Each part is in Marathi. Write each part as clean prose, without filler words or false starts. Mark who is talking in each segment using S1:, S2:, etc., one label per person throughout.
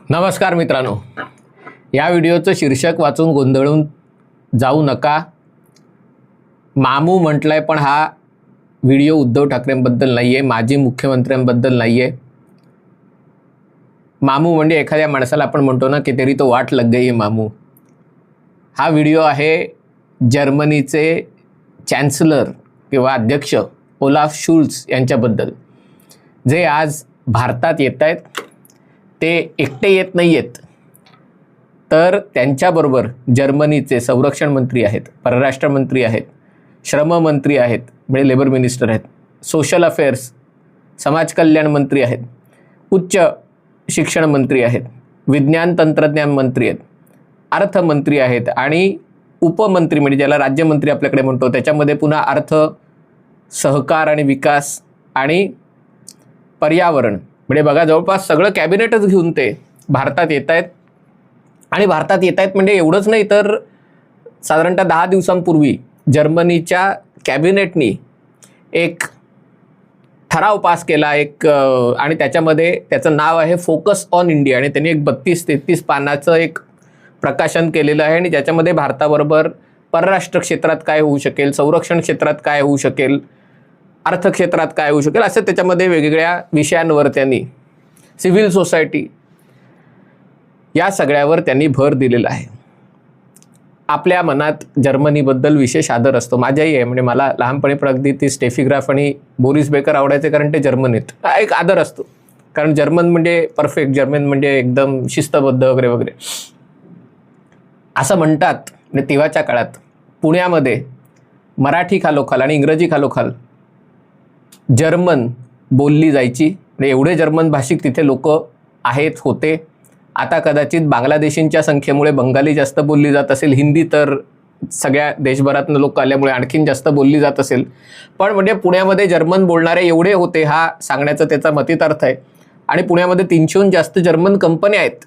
S1: नमस्कार मित्रांनो, या व्हिडिओचं शीर्षक वाचून गोंधळून जाऊ नका. मामू म्हटलंय, पण हा व्हिडिओ उद्धव ठाकरेंबद्दल नाही आहे, माजी मुख्यमंत्र्यांबद्दल नाही आहे. मामू म्हणजे एखाद्या माणसाला आपण म्हणतो ना की तेरी तो वाट लग गई मामू. हा व्हिडिओ आहे जर्मनीचे चॅन्सलर किंवा अध्यक्ष ओलाफ शुल्झ यांच्याबद्दल, जे आज भारतात येत आहेत. ते एकटे येत नाही आहेत, तर त्यांच्याबरोबर जर्मनीचे संरक्षण मंत्री आहेत, परराष्ट्र मंत्री आहेत, श्रम मंत्री आहेत म्हणजे लेबर मिनिस्टर आहेत, सोशल अफेअर्स समाज कल्याण मंत्री आहेत, उच्च शिक्षण मंत्री आहेत, विज्ञान तंत्रज्ञान मंत्री आहेत, अर्थमंत्री आहेत आणि उपमंत्री म्हणजे ज्याला राज्यमंत्री आपल्याकडे म्हणतो त्याच्यामध्ये पुन्हा अर्थ, सहकार आणि विकास आणि पर्यावरण म्हणजे बघा जवळपास सगळं कॅबिनेटच घेऊन ते भारतात येत आहेत. आणि भारतात येत आहेत म्हणजे एवढंच नाही, तर साधारणतः 10 दिवसांपूर्वी जर्मनीच्या कॅबिनेटनी एक ठराव पास केला आणि त्याच्यामध्ये त्याचं नाव आहे फोकस ऑन इंडिया आणि त्यांनी एक 32-33 पानाचं एक प्रकाशन केलेलं आहे. आणि त्याच्यामध्ये भारताबरोबर परराष्ट्र क्षेत्रात काय होऊ शकेल, संरक्षण क्षेत्रात काय होऊ शकेल, अर्थक्षेत्रात काय होऊ शकेल, असं त्याच्यामध्ये वेगवेगळ्या विषयांवर त्यांनी, सिव्हिल सोसायटी या सगळ्यावर त्यांनी भर दिलेला आहे. आपल्या मनात जर्मनीबद्दल विशेष आदर असतो, माझ्याही आहे. म्हणजे मला लहानपणी अगदी ती स्टेफी ग्राफ आणि बोरिस बेकर आवडायचे, कारण ते जर्मनीत एक आदर असतो. कारण जर्मन म्हणजे परफेक्ट, जर्मन म्हणजे एकदम शिस्तबद्ध वगैरे वगैरे असं म्हणतात. म्हणजे तेव्हाच्या काळात पुण्यामध्ये मराठी खालोखाल आणि इंग्रजी खालोखाल जर्मन बोलली जायची. म्हणजे एवढे जर्मन भाषिक तिथे लोक होते. आता कदाचित बांगलादेशींच्या संख्येमुळे बंगाली जास्त बोलली जात असेल, हिंदी तर सगळ्या देशभरातून लोक आल्यामुळे आणखीन जास्त बोलली जात असेल. पण म्हणजे पुण्यामध्ये जर्मन बोलणारे एवढे होते, हा सांगण्याचा त्याचा मतितार्थ आहे. आणि पुण्यामध्ये 300हून जास्त जर्मन कंपन्या आहेत.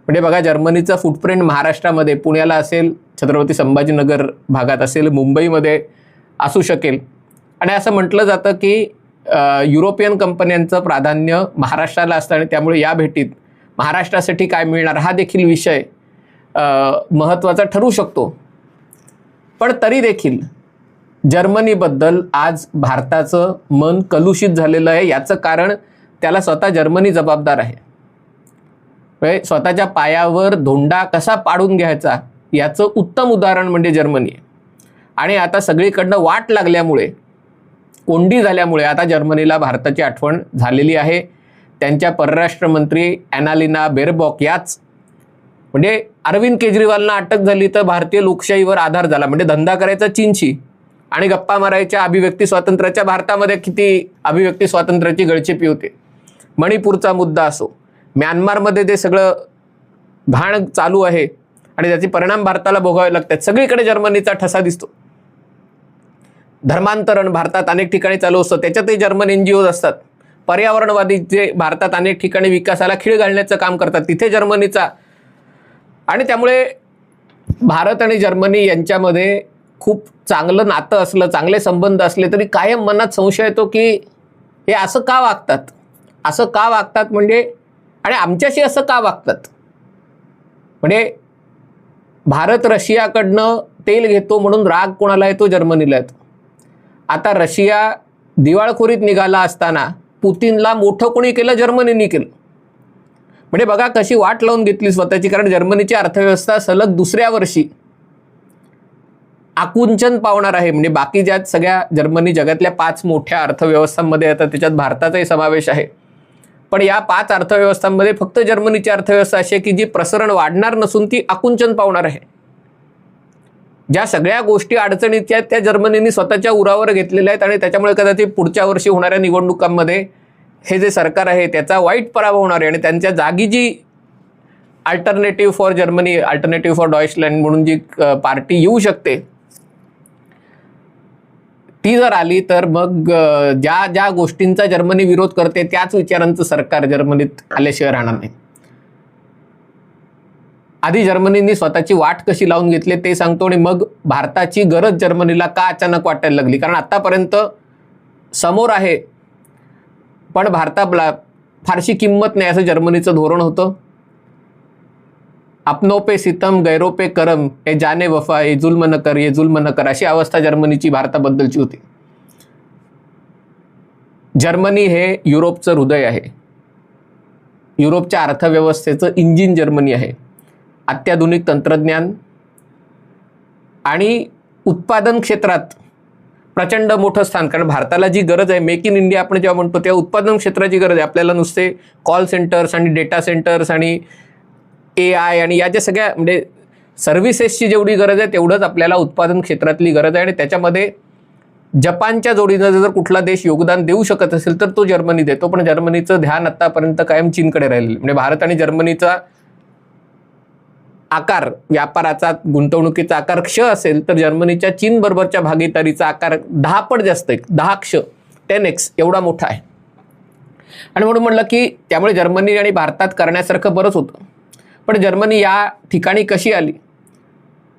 S1: म्हणजे बघा जर्मनीचा फुटप्रिंट महाराष्ट्रामध्ये पुण्याला असेल, छत्रपती संभाजीनगर भागात असेल, मुंबईमध्ये असू शकेल. आणि असं म्हटलं जातं की युरोपियन कंपन्यांचं प्राधान्य महाराष्ट्राला असतं आणि त्यामुळे या भेटीत महाराष्ट्रासाठी काय मिळणार हा देखील विषय महत्त्वाचा ठरू शकतो. पण तरी देखील जर्मनीबद्दल आज भारताचं मन कलुषित झालेलं आहे. याचं कारण त्याला स्वतः जर्मनी जबाबदार आहे. म्हणजे स्वतःच्या पायावर धोंडा कसा पाडून घ्यायचा याचं उत्तम उदाहरण म्हणजे जर्मनी आहे. आणि आता सगळीकडनं वाट लागल्यामुळे, कोंडी झाल्यामुळे आता जर्मनीला भारताची आठवण झालेली आहे. त्यांच्या परराष्ट्र मंत्री ॲनालिना बेरबॉक याच म्हणजे अरविंद केजरीवालना अटक झाली तर भारतीय लोकशाहीवर आधार झाला. म्हणजे धंदा करायचा चीनशी आणि गप्पा मारायच्या अभिव्यक्ती स्वातंत्र्याच्या. भारतामध्ये किती अभिव्यक्ती स्वातंत्र्याची गळचेपी होते. मणिपूरचा मुद्दा असो, म्यानमारमध्ये ते सगळं घाण चालू आहे आणि त्याचे परिणाम भारताला भोगावे लागतात. सगळीकडे जर्मनीचा ठसा दिसतो. धर्मांतरण भारतात अनेक ठिकाणी चालू असतं, त्याच्यातही जर्मन NGOज असतात. पर्यावरणवादी जे भारतात अनेक ठिकाणी विकासाला खीळ घालण्याचं काम करतात, तिथे जर्मनीचा. आणि त्यामुळे भारत आणि जर्मनी यांच्यामध्ये खूप चांगलं नातं असलं, चांगले संबंध असले तरी कायम मनात संशय येतो की हे असं का वागतात, असं का वागतात म्हणजे, आणि आमच्याशी असं का वागतात. म्हणजे भारत रशियाकडनं तेल घेतो म्हणून राग कोणाला येतो, जर्मनीला येतो. आता रशिया दिवाळखोरीत निघाला असताना पुतीनला मोठं कोणी केलं, जर्मनीने केलं. म्हणजे बघा कशी वाट लावून घेतली स्वतःची. कारण जर्मनीची अर्थव्यवस्था सलग दुसऱ्या वर्षी आकुंचन पावणार आहे. म्हणजे बाकी ज्यात सगळ्या जर्मनी जगातल्या 5 मोठ्या अर्थव्यवस्थांमध्ये येतात, त्याच्यात भारताचाही समावेश आहे. पण या 5 अर्थव्यवस्थांमध्ये फक्त जर्मनीची अर्थव्यवस्था अशी आहे की जी प्रसरण वाढणार नसून ती आकुंचन पावणार आहे. ज्या सगळ्या गोष्टी अडचणीच्या आहेत त्या जर्मनीने स्वतःच्या उरावर घेतलेल्या आहेत आणि त्याच्यामुळे कदाचित पुढच्या वर्षी होणाऱ्या निवडणुकांमध्ये हे जे सरकार आहे त्याचा वाईट पराभव होणार आहे. आणि त्यांच्या जागी जी alternative for Germany, alternative for Deutschland म्हणून जी पार्टी येऊ शकते, ती जर आली तर मग ज्या ज्या गोष्टींचा जर्मनी विरोध करते त्याच विचारांचं सरकार जर्मनीत आल्याशिवाय राहणार नाही. आधी जर्मनीने स्वतःची वाट कशी लावून घेतली ते सांगतो आणि मग भारताची गरज जर्मनीला का अचानक वाटायला लागली. कारण आतापर्यंत समोर आहे पण भारताला फारशी किंमत नाही असं जर्मनीचं धोरण होतं. अपनों पे सितम गैरों पे करम, ए जाने वफा, ए जुल्म न कर, ये जुल्म न कर, अशी अवस्था जर्मनीची भारताबद्दलची होती. जर्मनी हे युरोपचं हृदय आहे. युरोपच्या अर्थव्यवस्थेचं इंजिन जर्मनी आहे. अत्याधुनिक तंत्रज्ञान आणि उत्पादन क्षेत्रात प्रचंड मोठं स्थान. कारण भारताला जी गरज आहे, मेक इन इंडिया आपण जेव्हा म्हणतो तेव्हा उत्पादन क्षेत्राची गरज आहे. आपल्याला नुसते कॉल सेंटर्स आणि डेटा सेंटर्स आणि AI आणि या ज्या सगळ्या म्हणजे सर्व्हिसेसची जेवढी गरज आहे तेवढंच आपल्याला उत्पादन क्षेत्रातली गरज आहे. आणि त्याच्यामध्ये जपानच्या जोडीनं जर कुठला देश योगदान देऊ शकत असेल तर तो जर्मनी देतो. पण जर्मनीचं ध्यान आतापर्यंत कायम चीनकडे राहिलेलं. म्हणजे भारत आणि जर्मनीचा आकार, व्यापाराचा, गुंतवणुकीचा आकार क्ष असेल तर जर्मनीच्या चीन बरोबरच्या भागीदारीचा आकार 10 पट जास्त आहे. 10x 10x एवढा मोठा आहे. आणि म्हणून म्हटलं की त्यामुळे जर्मनी आणि भारतात करण्यासारखं बरंच होतं. पण जर्मनी या ठिकाणी कशी आली?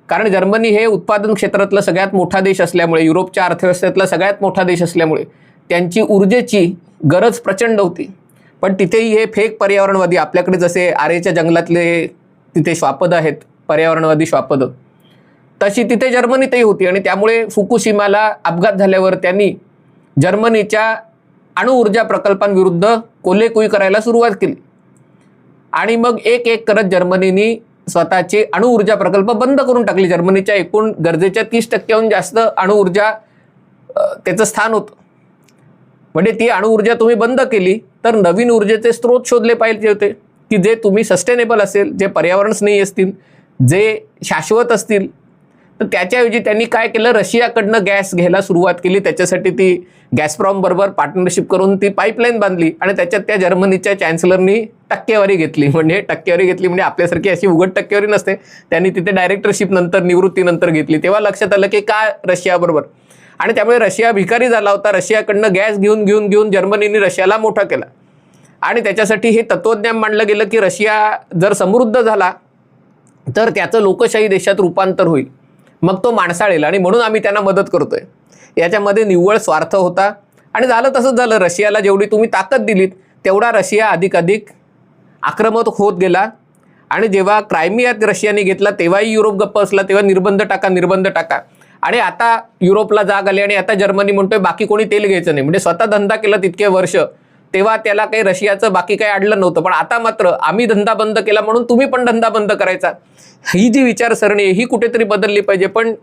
S1: कारण जर्मनी हे उत्पादन क्षेत्रातला सगळ्यात मोठा देश असल्यामुळे, युरोपच्या अर्थव्यवस्थेतला सगळ्यात मोठा देश असल्यामुळे त्यांची ऊर्जेची गरज प्रचंड होती. पण तिथेही हे फेक पर्यावरणवादी, आपल्याकडे जसे आरेच्या जंगलातले तिथे श्वापद आहेत, पर्यावरणवादी श्वापद, तशी तिथे जर्मनीतही होती. आणि त्यामुळे फुकुशिमाला अपघात झाल्यावर त्यांनी जर्मनीच्या अणुऊर्जा प्रकल्पांविरुद्ध कोल्हेकुई करायला सुरुवात केली. आणि मग एक एक करत जर्मनीनी स्वतःचे अणुऊर्जा प्रकल्प बंद करून टाकले. जर्मनीच्या एकूण गरजेच्या 30% जास्त अणुऊर्जा त्याचं स्थान होतं. म्हणजे ती अणुऊर्जा तुम्ही बंद केली तर नवीन ऊर्जेचे स्रोत शोधले पाहिजे होते की जे तुम्ही सस्टेनेबल असेल, जे पर्यावरण स्नेही असतील, जे शाश्वत असतील. तर त्याच्याऐवजी त्यांनी काय केलं, रशियाकडनं गॅस घ्यायला सुरुवात केली. त्याच्यासाठी ती गॅसप्रॉम बरोबर पार्टनरशिप करून ती पाईपलाईन बांधली आणि त्याच्यात त्या जर्मनीच्या चॅन्सलरनी टक्केवारी घेतली. म्हणजे आपल्यासारखी अशी उघड टक्केवारी नसते. त्यांनी तिथे डायरेक्टरशिप नंतर, निवृत्तीनंतर घेतली. तेव्हा लक्षात आलं की का रशियाबरोबर. आणि त्यामुळे रशिया भिकारी झाला होता. रशियाकडनं गॅस घेऊन जर्मनीने रशियाला मोठा केला. आणि त्याच्यासाठी हे तत्वज्ञान मांडलं गेलं की रशिया जर समृद्ध झाला तर त्याचं लोकशाही देशात रूपांतर होईल, मग तो माणसाळेल आणि म्हणून आम्ही त्यांना मदत करतोय. याच्यामध्ये निव्वळ स्वार्थ होता. आणि झालं तसंच झालं. रशियाला जेवढी तुम्ही ताकद दिलीत तेवढा रशिया अधिकाधिक आक्रमक होत गेला. आणि जेव्हा क्रायमियात रशियाने घेतला तेव्हाही युरोप गप्प असला. तेव्हा निर्बंध टाका. आणि आता युरोपला जाग आली आणि आता जर्मनी म्हणतोय बाकी कोणी तेल घ्यायचं नाही. म्हणजे स्वतः धंदा केला तितके वर्ष, तेव्हा त्याला काही रशियाचं बाकी काही अडलं नव्हतं. पण आता मात्र आम्ही धंदा बंद केला म्हणून तुम्ही पण धंदा बंद करायचा. ही जी विचारसरणी आहे ही कुठेतरी बदलली पाहिजे. पण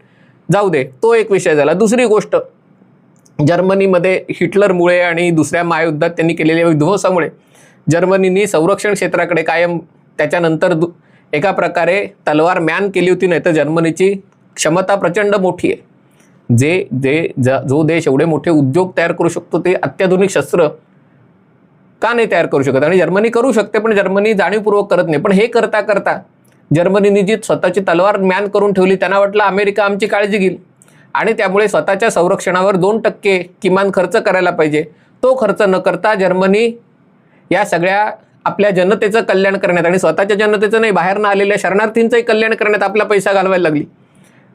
S1: जाऊ दे, तो एक विषय झाला. दुसरी गोष्ट, जर्मनीमध्ये हिटलरमुळे आणि दुसऱ्या महायुद्धात त्यांनी केलेल्या विध्वंसामुळे जर्मनीनी संरक्षण क्षेत्राकडे कायम त्याच्यानंतर एका प्रकारे तलवार म्यान केली होती. नाही तर जर्मनीची क्षमता प्रचंड मोठी आहे. जो देश एवढे मोठे उद्योग तयार करू शकतो ते अत्याधुनिक शस्त्र का नाही तयार करू शकत? आणि जर्मनी करू शकते, पण जर्मनी जाणीवपूर्वक करत नाही. पण हे करता करता जर्मनीने जी स्वतःची तलवार म्यान करून ठेवली, त्यांना वाटलं अमेरिका आमची काळजी घेईल आणि त्यामुळे स्वतःच्या संरक्षणावर 2% किमान खर्च करायला पाहिजे. तो खर्च न करता जर्मनी या सगळ्या आपल्या जनतेचं कल्याण करण्यात आणि स्वतःच्या जनतेचं नाही, बाहेरनं आलेल्या शरणार्थींचंही कल्याण करण्यात आपला पैसा घालवायला लागली.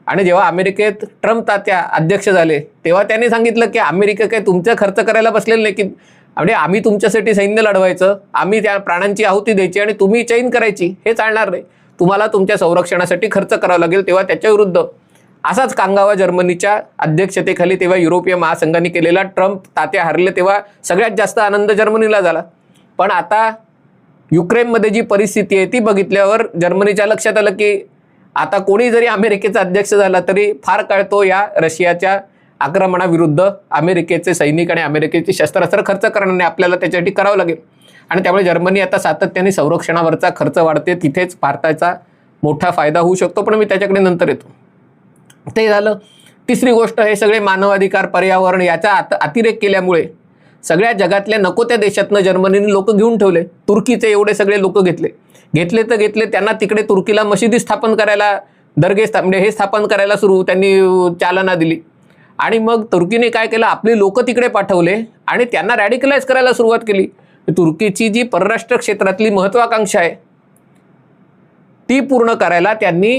S1: आणि जेव्हा अमेरिकेत ट्रम्प तात्या अध्यक्ष झाले तेव्हा त्यांनी सांगितलं की अमेरिका काय तुमचा खर्च करायला बसलेलं नाही, की म्हणजे आम्ही तुमच्यासाठी सैन्य लढवायचं, आम्ही त्या प्राणांची आहुती द्यायची आणि तुम्ही चैन करायची, हे चालणार नाही. तुम्हाला तुमच्या संरक्षणासाठी खर्च करावा लागेल. तेव्हा त्याच्या विरुद्ध असाच कांगावा जर्मनीच्या अध्यक्षतेखाली तेव्हा युरोपीय महासंघाने केलेला. ट्रम्प तात्या हरले तेव्हा सगळ्यात जास्त आनंद जर्मनीला झाला. पण आता युक्रेनमध्ये जी परिस्थिती आहे ती बघितल्यावर जर्मनीच्या लक्षात आलं की आता कोणी जरी अमेरिकेचा अध्यक्ष झाला तरी फार काळ तो या रशियाच्या आक्रमणाविरुद्ध अमेरिकेचे सैनिक आणि अमेरिकेची शस्त्रास्त्र खर्च करणार नाही. आपल्याला त्याच्यासाठी करावं लागेल. आणि त्यामुळे जर्मनी आता सातत्याने संरक्षणावरचा खर्च वाढते. तिथेच भारताचा मोठा फायदा होऊ शकतो, पण मी त्याच्याकडे नंतर येतो. ते झालं. तिसरी गोष्ट, हे सगळे मानवाधिकार, पर्यावरण याचा अतिरेक केल्यामुळे सगळ्या जगातल्या नको त्या देशातनं जर्मनीने लोक घेऊन ठेवले. तुर्कीचे एवढे सगळे लोक घेतले. त्यांना तिकडे तुर्कीला मशिदी स्थापन करायला, दर्गे म्हणजे हे स्थापन करायला त्यांनी चालना दिली. आणि मग तुर्कीने काय केलं, आपली लोक तिकडे पाठवले आणि त्यांना रॅडिकलाइज करायला सुरुवात केली. तुर्कीची जी परराष्ट्र क्षेत्रातली महत्वाकांक्षा आहे ती पूर्ण करायला त्यांनी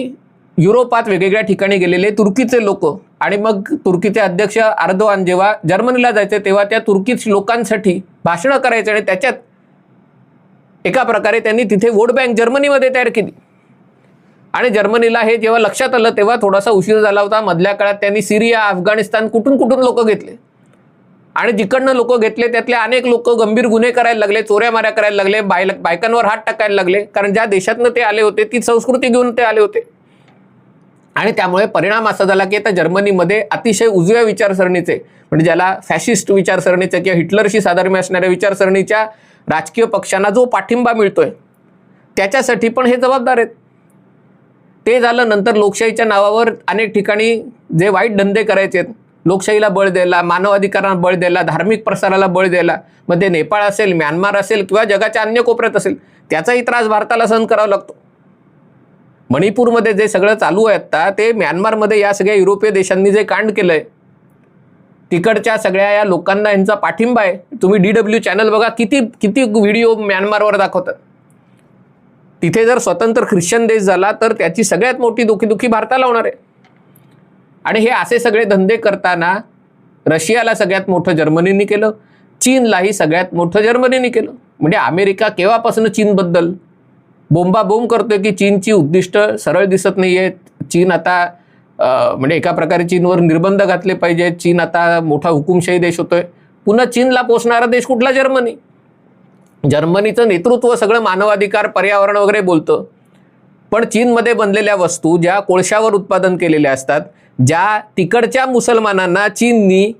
S1: युरोपात वेगवेगळ्या ठिकाणी गेलेले तुर्कीचे लोक आणि मग तुर्कीचे अध्यक्ष अर्दोआन जेव्हा जर्मनीला जायचे तेव्हा त्या तुर्की लोकांसाठी भाषणं करायचे आणि त्याच्यात एका प्रकारे त्यांनी तिथे वोट बँक जर्मनीमध्ये तयार केली. आणि जर्मनीला हे जेव्हा लक्षात आलं तेव्हा थोडासा उशीर झाला होता. मधल्या काळात त्यांनी सिरिया, अफगाणिस्तान कुठून लोक घेतले आणि जिकडनं लोक घेतले त्यातले अनेक लोक गंभीर गुन्हे करायला लागले, चोऱ्या माऱ्या करायला लागले, बायकांवर हात टाकायला लागले, कारण ज्या देशातनं ते आले होते ती संस्कृती घेऊन ते आले होते. आणि त्यामुळे परिणाम असा झाला की आता जर्मनीमध्ये अतिशय उजव्या विचारसरणीचे, म्हणजे ज्याला फॅशिस्ट विचारसरणीचे किंवा हिटलरशी साधर्म्य असणाऱ्या विचारसरणीच्या राजकीय पक्षांना जो पाठिंबा मिळतोय त्याच्यासाठी पण हे जबाबदार आहेत. ते झालं. नंतर लोकशाहीच्या नावावर अनेक ठिकाणी जे वाईट धंदे करायचे, लोकशाहीला बळ द्यायला, मानवाधिकारांना बळ द्यायला, धार्मिक प्रसाराला बळ द्यायला, मग ते नेपाळ असेल, म्यानमार असेल किंवा जगाच्या अन्य कोपऱ्यात असेल, त्याचाही त्रास भारताला सहन करावा लागतो. मणिपूरमध्ये जे सगळं चालू आहे आता, ते म्यानमारमध्ये या सगळ्या युरोपीय देशांनी जे कांड केलंय, तिकडच्या सगळ्या या लोकांना यांचा पाठिंबा आहे. तुम्ही DW चॅनल बघा, किती व्हिडिओ म्यानमारवर दाखवतात. तिथे जर स्वतंत्र ख्रिश्चन देश झाला तर त्याची सगळ्यात मोठी दुखी भारताला होणार आहे. आणि हे असे सगळे धंदे करताना रशियाला सगळ्यात मोठं जर्मनीने केलं, चीनलाही सगळ्यात मोठं जर्मनीने केलं. म्हणजे अमेरिका केव्हापासून चीनबद्दल बोंबाबोंब करतोय की चीनची उद्दिष्ट सरळ दिसत नाही आहेत. चीन आता म्हणजे एका प्रकारे चीनवर निर्बंध घातले पाहिजेत, चीन आता मोठा हुकुमशाही देश होतोय. पुन्हा चीनला पोचणारा देश कुठला? जर्मनी. जर्मनीचं नेतृत्व सगळं मानवाधिकार, पर्यावरण वगैरे बोलतं, पण चीनमध्ये बनलेल्या वस्तू ज्या कोळशावर उत्पादन केलेल्या असतात, ज्या तिकडच्या मुसलमानांना चीननी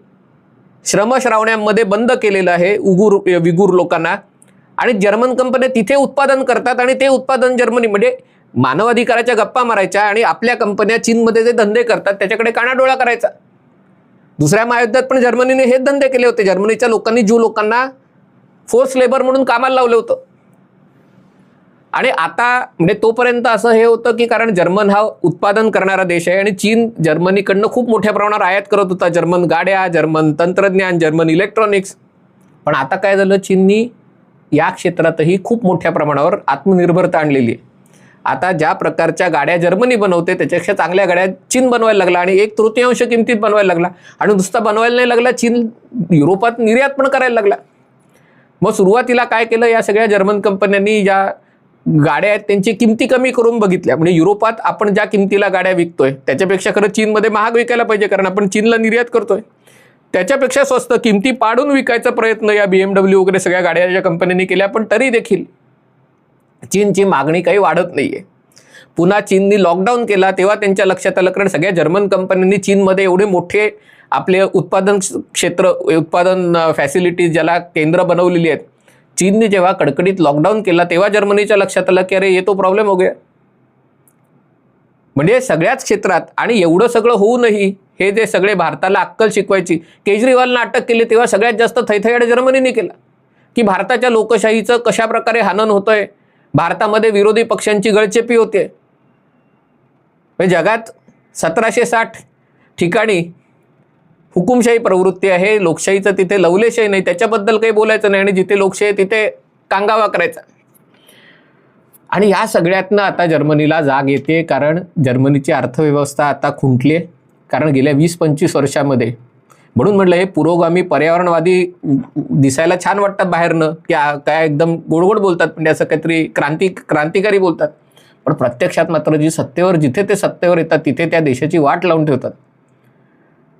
S1: श्रमश्रावण्यांमध्ये बंद केलेलं आहे, विगुर लोकांना, आणि जर्मन कंपन्या तिथे उत्पादन करतात आणि ते उत्पादन जर्मनी, म्हणजे मानवाधिकाराच्या गप्पा मारायच्या आणि आपल्या कंपन्या चीनमध्ये जे धंदे करतात त्याच्याकडे कानाडोळा करायचा. दुसऱ्या महायुद्धात पण जर्मनीने हेच धंदे केले होते. जर्मनीच्या लोकांनी ज्यू लोकांना फोर्स लेबर म्हणून कामाला लावलं होतं. आणि आता म्हणजे तोपर्यंत असं हे होतं की कारण जर्मन हा उत्पादन करणारा देश आहे आणि चीन जर्मनीकडनं खूप मोठ्या प्रमाणावर आयात करत होता, जर्मन गाड्या, जर्मन तंत्रज्ञान, जर्मन इलेक्ट्रॉनिक्स. पण आता काय झालं, चीननी या क्षेत्रातही खूप मोठ्या प्रमाणावर आत्मनिर्भरता आणलेली आहे. आता ज्या प्रकारच्या गाड्या जर्मनी बनवते त्याच्यापेक्षा चांगल्या गाड्या चीन बनवायला लागला आणि 1/3 किमतीत बनवायला लागला. आणि नुसता बनवायला नाही लागला, चीन युरोपात निर्यात पण करायला लागला. मग सुरुवातीला काय केलं, या सगळ्या जर्मन कंपन्यांनी ज्या गाड्या आहेत त्यांची किमती कमी करून बघितल्या. म्हणजे युरोपात आपण ज्या किमतीला गाड्या विकतोय त्याच्यापेक्षा खरं चीनमध्ये महाग विकायला पाहिजे, कारण आपण चीनला निर्यात करतोय. त्याच्यापेक्षा स्वस्त किमती पाडून विकायचा प्रयत्न या BMW वगैरे सगळ्या गाड्याच्या कंपन्यांनी केल्या, पण तरी देखील चीनची मागणी काही वाढत नाहीये. पुन्हा चीननी लॉकडाऊन केला तेव्हा त्यांच्या लक्षात आलं, कारण सगळ्या जर्मन कंपन्यांनी चीनमध्ये एवढे मोठे आपले उत्पादन क्षेत्र, उत्पादन फॅसिलिटीज ज्याला केंद्र बनवलेली आहेत, चीनने जेव्हा कडकडीत लॉकडाऊन केला तेव्हा जर्मनीच्या लक्षात आलं की अरे ये तो प्रॉब्लेम हो गया. म्हणजे सगळ्याच क्षेत्रात. आणि एवढं सगळं होऊनही हे जे सगळे भारताला अक्कल शिकवायची, केजरीवालनं अटक केली तेव्हा सगळ्यात जास्त थैथयाड जर्मनीने केला की भारताच्या लोकशाहीचं कशा प्रकारे हनन होतंय, भारतामध्ये विरोधी पक्षांची गळचेपी होते. जगात 1760 ठिकाणी हुकुमशाही प्रवृत्ती आहे, लोकशाहीचं तिथे लवलेशाही नाही, त्याच्याबद्दल काही बोलायचं नाही. आणि जिथे लोकशाही तिथे कांगावा करायचा. आणि या सगळ्यातनं आता जर्मनीला जाग येते, कारण जर्मनीची अर्थव्यवस्था आता खुंटली आहे. कारण गेल्या 20-25 वर्षामध्ये, म्हणून म्हटलं हे पुरोगामी पर्यावरणवादी दिसायला छान वाटतात बाहेरनं, की काय एकदम गोडगोड बोलतात, म्हणजे असं काहीतरी क्रांतिकारी बोलतात, पण प्रत्यक्षात मात्र जिथे ते सत्तेवर येतात तिथे त्या देशाची वाट लावून ठेवतात.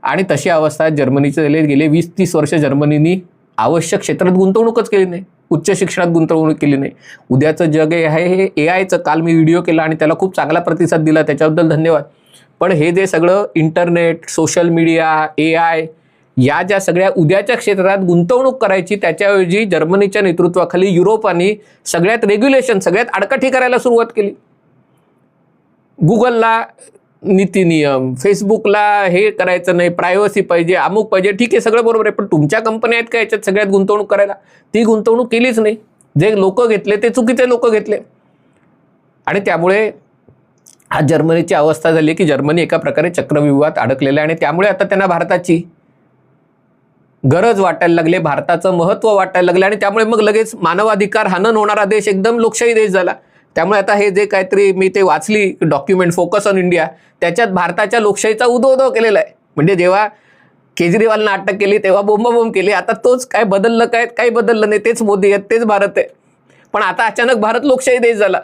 S1: आणि तशी अवस्था जर्मनीचे गेले 20-30 वर्ष जर्मनीनी आवश्यक क्षेत्रात गुंतवणूकच केली नाही, उच्च शिक्षणात गुंतवणूक केली नाही. उद्याचं जग आहे हे AI चं. काल मी व्हिडिओ केला आणि त्याला खूप चांगला प्रतिसाद दिला, त्याच्याबद्दल धन्यवाद. पण हे जे सगळं इंटरनेट, सोशल मीडिया, AI या ज्या सगळ्या उद्याच्या क्षेत्रात गुंतवणूक करायची, त्याच्याऐवजी जर्मनीच्या नेतृत्वाखाली युरोपाने सगळ्यात रेग्युलेशन, सगळ्यात आडकाठी करायला सुरुवात केली. गुगलला नीती नियम, फेसबुकला हे करायचं नाही, प्रायव्हसी पाहिजे, अमुक पाहिजे. ठीक आहे, सगळं बरोबर आहे, पण तुमच्या कंपन्या आहेत का याच्यात सगळ्यात गुंतवणूक करायला? ती गुंतवणूक केलीच नाही. जे लोक घेतले ते चुकीचे लोक घेतले. आणि त्यामुळे आज जर्मनीची अवस्था झाली की जर्मनी एका प्रकारे चक्रव्यूहात अडकलेलं आहे. आणि त्यामुळे आता त्यांना भारताची गरज वाटायला लागले, भारताचं महत्त्व वाटायला लागले. आणि त्यामुळे मग लगेच मानवाधिकार हनन होणारा देश एकदम लोकशाही देश झाला. त्यामुळे आता हे जे काहीतरी मी ते वाचली डॉक्युमेंट फोकस ऑन इंडिया, त्याच्यात भारताच्या लोकशाहीचा उदो केलेला आहे. म्हणजे जेव्हा केजरीवालनं अटक केली तेव्हा बोंबाबोंब केली, आता तोच काय बदललं, काय काही बदललं नाही, तेच मोदी आहेत, तेच भारत आहे. पण आता अचानक भारत लोकशाही देश झाला.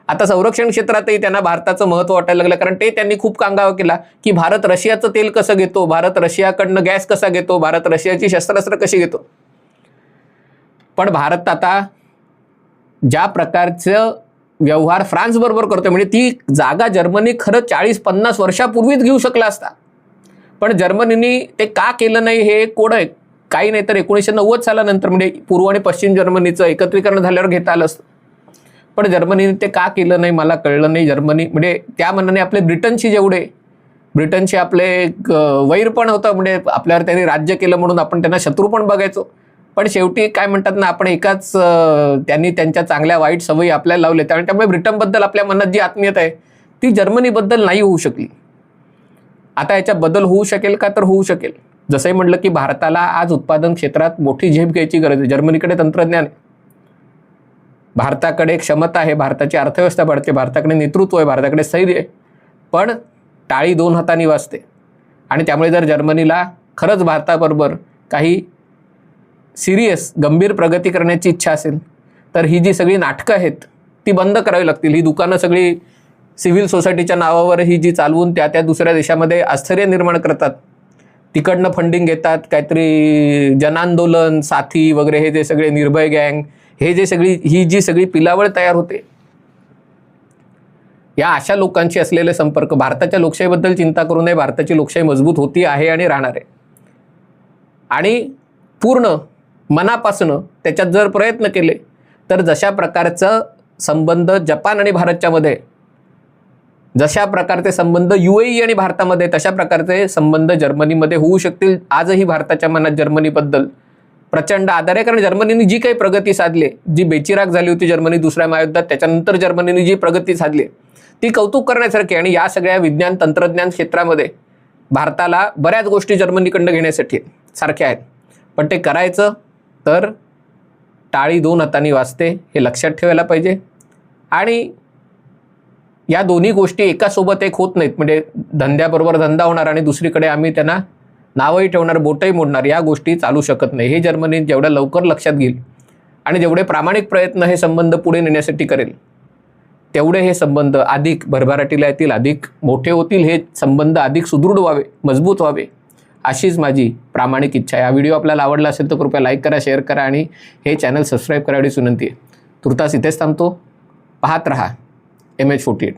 S1: आता संरक्षण क्षेत्रातही त्यांना भारताचं महत्त्व वाटायला लागलं, कारण ते त्यांनी खूप कांगावा केला की भारत रशियाचं तेल कसं घेतो, भारत रशियाकडनं गॅस कसा घेतो, भारत रशियाची शस्त्रास्त्र कशी घेतो. पण भारत आता ज्या प्रकारचं व्यवहार फ्रान्स बरोबर करतोय, म्हणजे ती जागा जर्मनी खरं 40-50 वर्षापूर्वीच घेऊ शकला असता, पण जर्मनीने ते का केलं नाही हे कोड आहे. काही नाही तर 1990 सालानंतर म्हणजे पूर्व आणि पश्चिम जर्मनीचं एकत्रीकरण झाल्यावर घेता आलं असतं, पण जर्मनीने ते का केलं नाही मला कळलं नाही. जर्मनी म्हणजे त्या मनाने आपले ब्रिटनशी आपले वैर पण होतं, म्हणजे आपल्यावर त्यांनी राज्य केलं म्हणून आपण त्यांना शत्रू पण बघायचो. पण शेवटी काय म्हणतात ना, आपण एकाच त्यांनी त्यांच्या चांगल्या वाईट सवयी आपल्याला लावले, त्यामुळे ब्रिटनबद्दल आपल्या मनात जी आत्मीयता आहे ती जर्मनीबद्दल नाही होऊ शकली. आता याच्या बदल होऊ शकेल का, तर होऊ शकेल. जसंही म्हटलं की भारताला आज उत्पादन क्षेत्रात मोठी झेप घ्यायची गरज आहे. जर्मनीकडे तंत्रज्ञान आहे, भारताकडे क्षमता आहे, भारताची अर्थव्यवस्था वाढते, भारताकडे नेतृत्व आहे, भारताकडे स्थैर्य आहे, पण टाळी 2 हातांनी वाजते. आणि त्यामुळे जर जर्मनीला खरंच भारताबरोबर काही सिरियस गंभीर प्रगती करण्याची इच्छा असेल तर ही जी सगळी नाटकं आहेत ती बंद करावी लागतील. ही दुकानं सगळी सिव्हिल सोसायटीच्या नावावर ही जी चालवून त्या दुसऱ्या देशामध्ये आश्चर्य निर्माण करतात, तिकडनं फंडिंग घेतात, काहीतरी जनांदोलन साथी वगैरे हे जे सगळे निर्भय गँग, हे जे ही जी सगळी पिलावळ तयार होते, या अशा लोकांशी असलेले संपर्क, भारताच्या लोकशाहीबद्दल चिंता करू नये. भारताची लोकशाही मजबूत होती आहे आणि राहणार आहे. आणि पूर्ण मनापासून त्याच्यात जर प्रयत्न केले तर जशा प्रकारचं संबंध जपान आणि भारतच्या मध्ये, जशा प्रकारचे संबंध UAE आणि भारतामध्ये, तशा प्रकारचे संबंध जर्मनीमध्ये होऊ शकतील. आजही भारताच्या मनात जर्मनीबद्दल प्रचंड आदर आहे, कारण जर्मनीने जी काही प्रगती साधली, जी बेचिराग झाली होती जर्मनी दुसऱ्या महायुद्धात, त्याच्यानंतर जर्मनीने जी प्रगती साधली ती कौतुक करण्यासारखी. आणि या सगळ्या विज्ञान तंत्रज्ञान क्षेत्रामध्ये भारताला बऱ्याच गोष्टी जर्मनीकडनं घेण्यासाठी सारख्या आहेत, पण ते करायचं तर टाळी 2 हातांनी वाजते हे लक्षात ठेवायला पाहिजे. आणि या दोन्ही गोष्टी एकासोबत एक होत नाहीत. म्हणजे धंद्याबरोबर धंदा होणार आणि दुसरीकडे आम्ही त्यांना नावही ठेवणार, बोटही मोडणार, या गोष्टी चालू शकत नाही. हे जर्मनी जेवढ्या लवकर लक्षात घेईल आणि जेवढे प्रामाणिक प्रयत्न हे संबंध पुढे नेण्यासाठी करेल, तेवढे हे संबंध अधिक भरभराटीला येतील, अधिक मोठे होतील, हे संबंध अधिक सुदृढ व्हावे, मजबूत व्हावे, अशीच माझी प्रामाणिक इच्छा आहे. हा व्हिडिओ आपल्याला आवडला असेल तर कृपया लाईक करा, शेअर करा आणि हे चॅनल सबस्क्राईब करा एवढी विनंती आहे. तुर्तास इथेच थांबतो. पाहत रहा MH48.